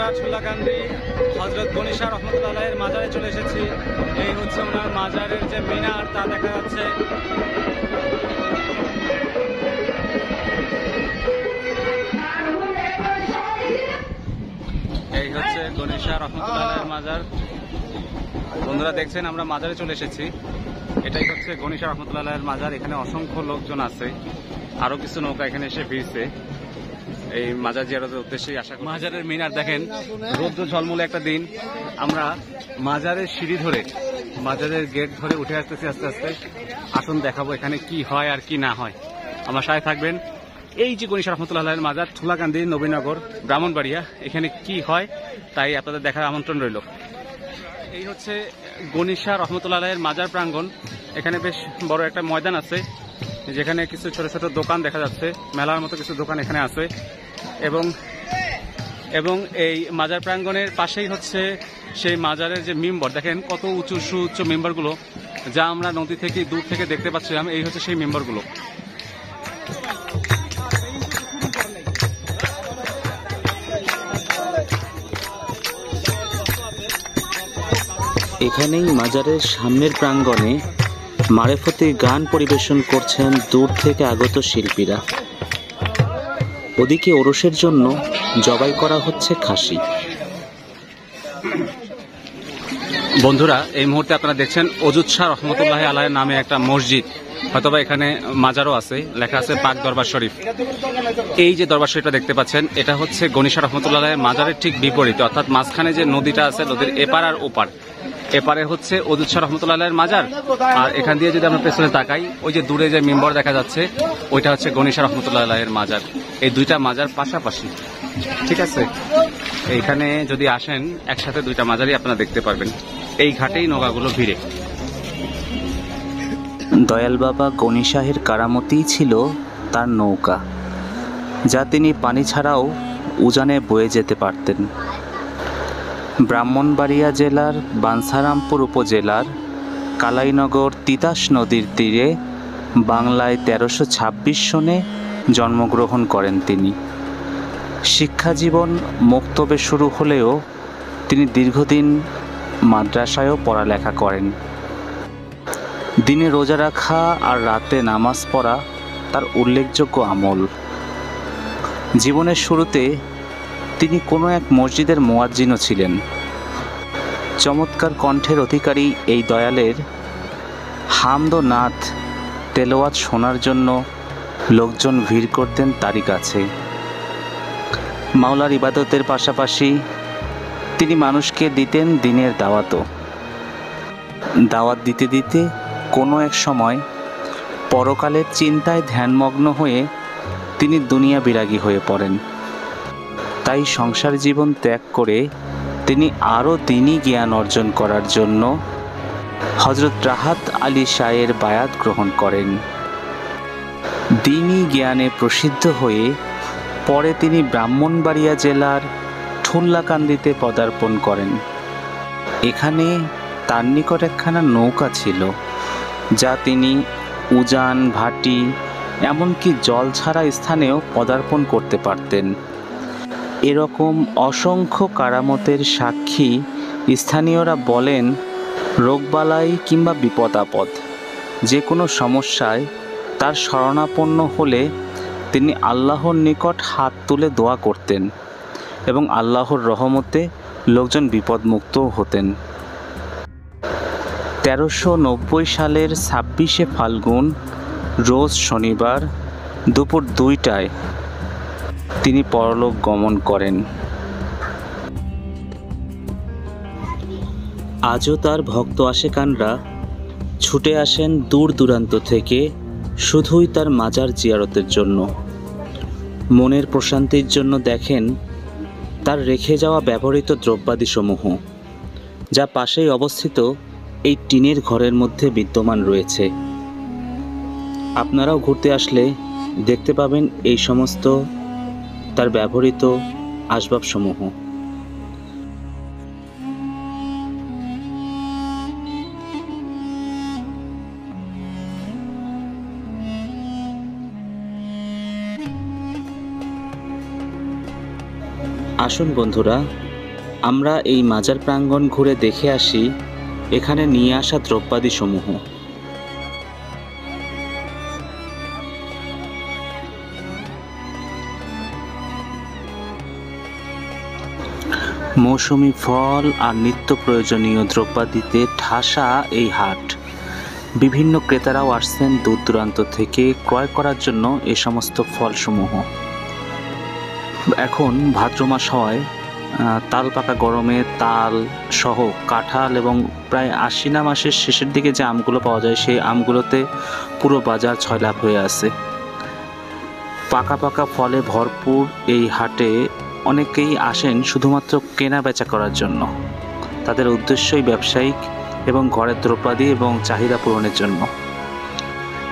আমরা ছোলাকান্দি হযরত গনি শাহ রহমতুল্লাহ আলাইহির মাজারে চলে এসেছি। এই হচ্ছে ওনার মাজারের যে মিনার তা দেখা যাচ্ছে। এই হচ্ছে গনি শাহ রহমতুল্লাহ আলাইহির মাজার। বন্ধুরা দেখছেন আমরা মাজারে চলে এসেছি। এটাই হচ্ছে গনি শাহ রহমতুল্লাহ আলাইহির মাজার। এখানে অসংখ্য লোকজন আছে, আরো কিছু নৌকা এখানে এসে ভিড়ছে এই মাজার জিয়ারতের উদ্দেশ্যে। আশা করি মাজারের মিনার দেখেন, রৌদ্র ঝলমলে একটা দিন। আমরা মাজারের সিঁড়ি ধরে, মাজারের গেট ধরে উঠে আসতেছি আস্তে আস্তে। আসুন দেখাবো এখানে কি হয় আর কি না হয়। আমার সাথে থাকবেন। এই যে গনি শাহ রহমতুল্লাহ আলাইহির মাজার, ছোলাকান্দি, নবীনগর, ব্রাহ্মণবাড়িয়া, এখানে কি হয় তাই আপনাদের দেখার আমন্ত্রণ রইল। এই হচ্ছে গনি শাহ রহমতুল্লাহ আলাইহির মাজার প্রাঙ্গণ। এখানে বেশ বড় একটা ময়দান আছে, যেখানে কিছু ছোট ছোট দোকান দেখা যাচ্ছে, মেলার মতো কিছু দোকান এখানে আছে। এবং এই মাজার প্রাঙ্গণের পাশেই হচ্ছে সেই মাজারের যে মিম্বর, দেখেন কত উঁচু সুউচ্চ মিম্বরগুলো, যা আমরা নদী থেকে দূর থেকে দেখতে পাচ্ছিলাম। এই হচ্ছে সেই মিম্বরগুলো। এখানেই মাজারের সামনের প্রাঙ্গণে মারেফতের গান পরিবেশন করছেন দূর থেকে আগত শিল্পীরা। ওদিকে ওরসের জন্য জবাই করা হচ্ছে খাসি। বন্ধুরা এই মুহূর্তে আপনারা দেখছেন অজুদ শাহ রহমতুল্লাহ আলাইহির নামে একটা মসজিদ, হয়তোবা এখানে মাজারও আছে, লেখা আছে পাক দরবার শরীফ। এই যে দরবার শরীফটা দেখতে পাচ্ছেন, এটা হচ্ছে গনি শাহ রহমতুল্লাহ আলাইহির মাজারের ঠিক বিপরীতে, অর্থাৎ মাঝখানে যে নদীটা আছে, নদীর এপার আর ওপার। এপারে হচ্ছে অজুদ শাহ রহমতুল্লাহ আলাইহির মাজার, আর এখান দিয়ে যদি আমরা পেছনে তাকাই, ওই যে দূরে যে মিম্বর দেখা যাচ্ছে, ওইটা হচ্ছে গনি শাহ রহমতুল্লাহ আলাইহির মাজার। এই দুইটা মাজার পাশাপাশি, ঠিক আছে? এইখানে যদি আসেন একসাথে দুইটা মাজারই আপনারা দেখতে পারবেন। এই ঘাটেই নৌকাগুলো ভিড়ে। দয়াল বাবা গনি শাহের কারামতিই ছিল তার নৌকা, যা তিনি পানি ছাড়াও উজানে বয়ে যেতে পারতেন। ব্রাহ্মণবাড়িয়া জেলার বাঞ্ছারামপুর উপজেলার কালাইনগর তিতাস নদীর তীরে বাংলায় 1326 সনে জন্মগ্রহণ করেন তিনি। শিক্ষাজীবন মক্তবে শুরু হলেও তিনি দীর্ঘদিন মাদ্রাসায়ও পড়ালেখা করেন। দিনে রোজা রাখা আর রাতে নামাজ পড়া তার উল্লেখযোগ্য আমল। জীবনের শুরুতে তিনি কোনো এক মসজিদের মুয়াজ্জিনও ছিলেন। চমৎকার কণ্ঠের অধিকারী এই দয়ালের হামদ ও নাত তেলাওয়াত শোনার জন্য লোকজন ভিড় করতেন তারই কাছে। মাওলার ইবাদতের পাশাপাশি তিনি মানুষকে দিতেন দ্বীনের দাওয়াতও। দাওয়াত দিতে দিতে কোনো এক সময় পরকালের চিন্তায় ধ্যানমগ্ন হয়ে তিনি দুনিয়া বিরাগী হয়ে পড়েন। তাই সংসার জীবন ত্যাগ করে তিনি আরও দ্বীনী জ্ঞান অর্জন করার জন্য হযরত রাহাত আলী শাহের বায়াত গ্রহণ করেন। দ্বীনী জ্ঞানে প্রসিদ্ধ হয়ে পরে তিনি ব্রাহ্মণবাড়িয়া জেলার ঠুল্লাকান্দিতে পদার্পণ করেন। এখানে তার নিকট একখানা নৌকা ছিল, যা তিনি উজান, ভাটি, এমনকি জল ছাড়া স্থানেও পদার্পণ করতে পারতেন। এরকম অসংখ্য কারামতের সাক্ষী স্থানীয়রা বলেন, রোগবালাই কিংবা বিপদ আপদ যে কোনো সমস্যায় তার শরণাপন্ন হলে তিনি আল্লাহর নিকট হাত তুলে দোয়া করতেন এবং আল্লাহর রহমতে লোকজন বিপদমুক্তও হতেন। 1390 সালের 26শে ফাল্গুন রোজ শনিবার দুপুর 2টায় তিনি পরলোক গমন করেন। আজও তার ভক্ত আশেকানরা ছুটে আসেন দূর দূরান্ত থেকে শুধুই তার মাজার জিয়ারতের জন্য। মনের প্রশান্তির জন্য দেখেন তার রেখে যাওয়া ব্যবহৃত দ্রব্যাদিসমূহ, যা পাশেই অবস্থিত এই টিনের ঘরের মধ্যে বিদ্যমান রয়েছে। আপনারাও ঘুরতে আসলে দেখতে পাবেন এই সমস্ত তার ব্যবহৃত আসবাবসমূহ। আসুন বন্ধুরা, আমরা এই মাজার প্রাঙ্গণ ঘুরে দেখে আসি এখানে নিয়ে আসা দ্রব্যাদি সমূহ। মৌসুমি ফল আর নিত্য প্রয়োজনীয় দ্রব্যাদিতে ঠাসা এই হাট। বিভিন্ন ক্রেতারাও আসছেন দূর দূরান্ত থেকে ক্রয় করার জন্য এই সমস্ত ফলসমূহ। এখন ভাদ্র মাস হওয়ায় তাল পাকা গরমে তাল সহ কাঁঠাল এবং প্রায় আশ্বিনা মাসের শেষের দিকে যে আমগুলো পাওয়া যায় সেই আমগুলোতে পুরো বাজার ছয়লাভ হয়ে আছে। পাকা পাকা ফলে ভরপুর এই হাটে অনেকেই আসেন শুধুমাত্র কেনা বেচা করার জন্য। তাদের উদ্দেশ্যই ব্যবসায়িক এবং ঘরের দ্রব্যাদি এবং চাহিদা পূরণের জন্য।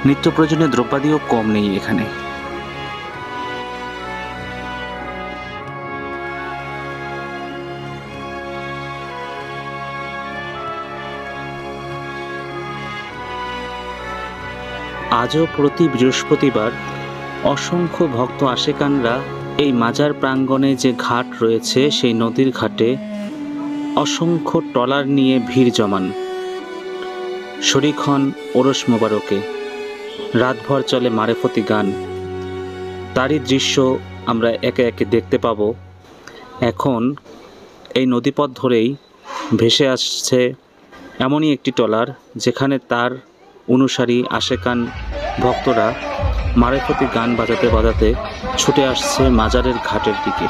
নিত্য প্রয়োজনীয় দ্রব্যাদিও কম নেই এখানে। আজও প্রতি বৃহস্পতিবার অসংখ্য ভক্ত আশেকানরা এই মাজার প্রাঙ্গণে যে ঘাট রয়েছে সেই নদীর ঘাটে অসংখ্য ট্রলার নিয়ে ভিড় জমান। শরিক হন ওরস মোবারকে। রাতভর চলে মারেফতি গান। তারই দৃশ্য আমরা একে একে দেখতে পাবো। এখন এই নদীপথ ধরেই ভেসে আসছে এমনই একটি ট্রলার যেখানে তার অনুসারী আশেকান ভক্তরা মারেফতি গান বাজাতে বাজাতে ছুটে আসছে মাজারের ঘাটের দিকে।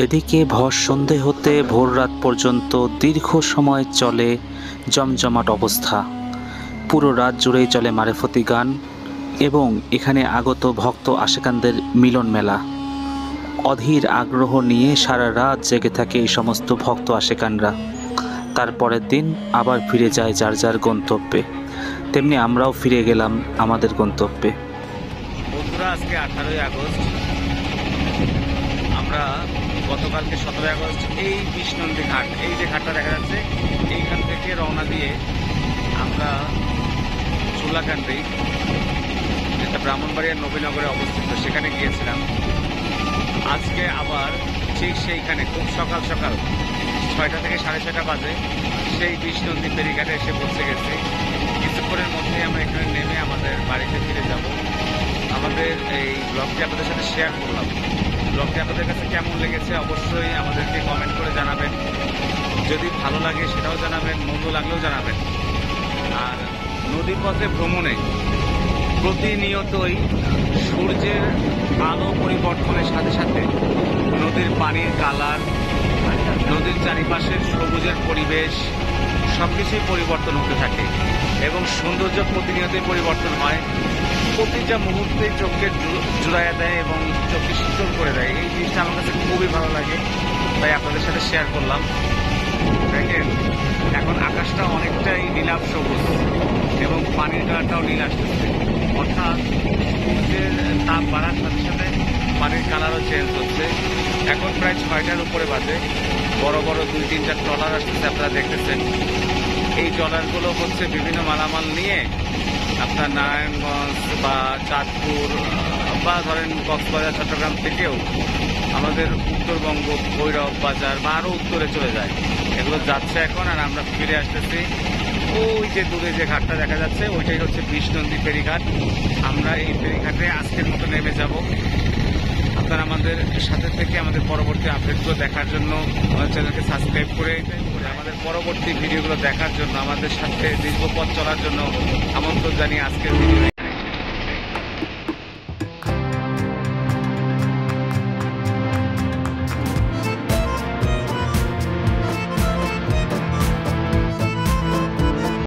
এদিকে ভর সন্ধে হতে ভোর রাত পর্যন্ত দীর্ঘ সময় চলে জমজমাট অবস্থা। পুরো রাত জুড়েই চলে মারেফতি গান এবং এখানে আগত ভক্ত আশেকানদের মিলন মেলা। অধীর আগ্রহ নিয়ে সারা রাত জেগে থাকে এই সমস্ত ভক্ত আশেকানরা। তারপরের দিন আবার ফিরে যায় যার যার গন্তব্যে। তেমনি আমরাও ফিরে গেলাম আমাদের গন্তব্যে। বন্ধুরা, আজকে 18ই আগস্ট। আমরা গতকালকে 17 আগস্ট এই বিষ্ণন্দী ঘাট, এই যে ঘাটটা দেখা যাচ্ছে, এইখান থেকে রওনা দিয়ে আমরা চুল্লাকান্দি, যেটা ব্রাহ্মণবাড়িয়ার নবীনগরে অবস্থিত, সেখানে গিয়েছিলাম। আজকে আবার ঠিক সেইখানে খুব সকাল সকাল 6টা থেকে 6:30 বাজে সেই বিষ্ণন্দী ফেরিঘাটে এসে পৌঁছে গেছি। কিছুক্ষণের মধ্যেই আমরা এখানে নেমে আমাদের বাড়িতে ফিরে যাব। আমাদের এই ব্লগটি আপনাদের সাথে শেয়ার করলাম। ব্লগটি আপনাদের কাছে কেমন লেগেছে অবশ্যই আমাদেরকে কমেন্ট করে জানাবেন। যদি ভালো লাগে সেটাও জানাবেন, মন্দ লাগলেও জানাবেন। আর নদীর পথে ভ্রমণে প্রতিনিয়তই সূর্যের আলো পরিবর্তনের সাথে সাথে নদীর পানির কালার, নদীর চারিপাশের সবুজের পরিবেশ সবকিছুই পরিবর্তন হতে থাকে এবং সৌন্দর্য প্রতিনিয়তই পরিবর্তন হয়। প্রতিটা মুহূর্তে চোখকে জুড়াইয়া দেয় এবং চোখকে শীতল করে দেয়। এই জিনিসটা আমার কাছে খুবই ভালো লাগে, তাই আপনাদের সাথে শেয়ার করলাম। দেখেন, এখন আকাশটা অনেকটাই নীলাভ সবুজ এবং পানির কালারটাও নীল আসতেছে, অর্থাৎ সূর্যের তাপ বাড়ার সাথে সাথে পানির কালারও চেঞ্জ হচ্ছে। এখন প্রায় 6টার উপরে বাজে। বড় বড় 2-3টা ট্রলার আসতেছে, আপনারা দেখতেছেন। এই ট্রলারগুলো হচ্ছে বিভিন্ন মালামাল নিয়ে আপনার নারায়ণগঞ্জ বা চাঁদপুর বা ধরেন কক্সবাজার, চট্টগ্রাম থেকেও আমাদের উত্তরবঙ্গ, ভৈরব বাজার বা আরও উত্তরে চলে যায়। এগুলো যাচ্ছে এখন, আর আমরা ফিরে আসতেছি। ওই যে দূরে যে ঘাটটা দেখা যাচ্ছে ওইটাই হচ্ছে বিষ্ণন্দী ফেরিঘাট। আমরা এই ফেরিঘাটে আজকের মতো নেমে যাব। আপনারা আমাদের সাথে থেকে আমাদের পরবর্তী আপডেটগুলো দেখার জন্য আমাদের চ্যানেলকে সাবস্ক্রাইব করে আমাদের পরবর্তী ভিডিওগুলো দেখার জন্য, আমাদের সাথে দীর্ঘ পথ চলার জন্য আমন্ত্রণ জানিয়ে আজকের ভিডিও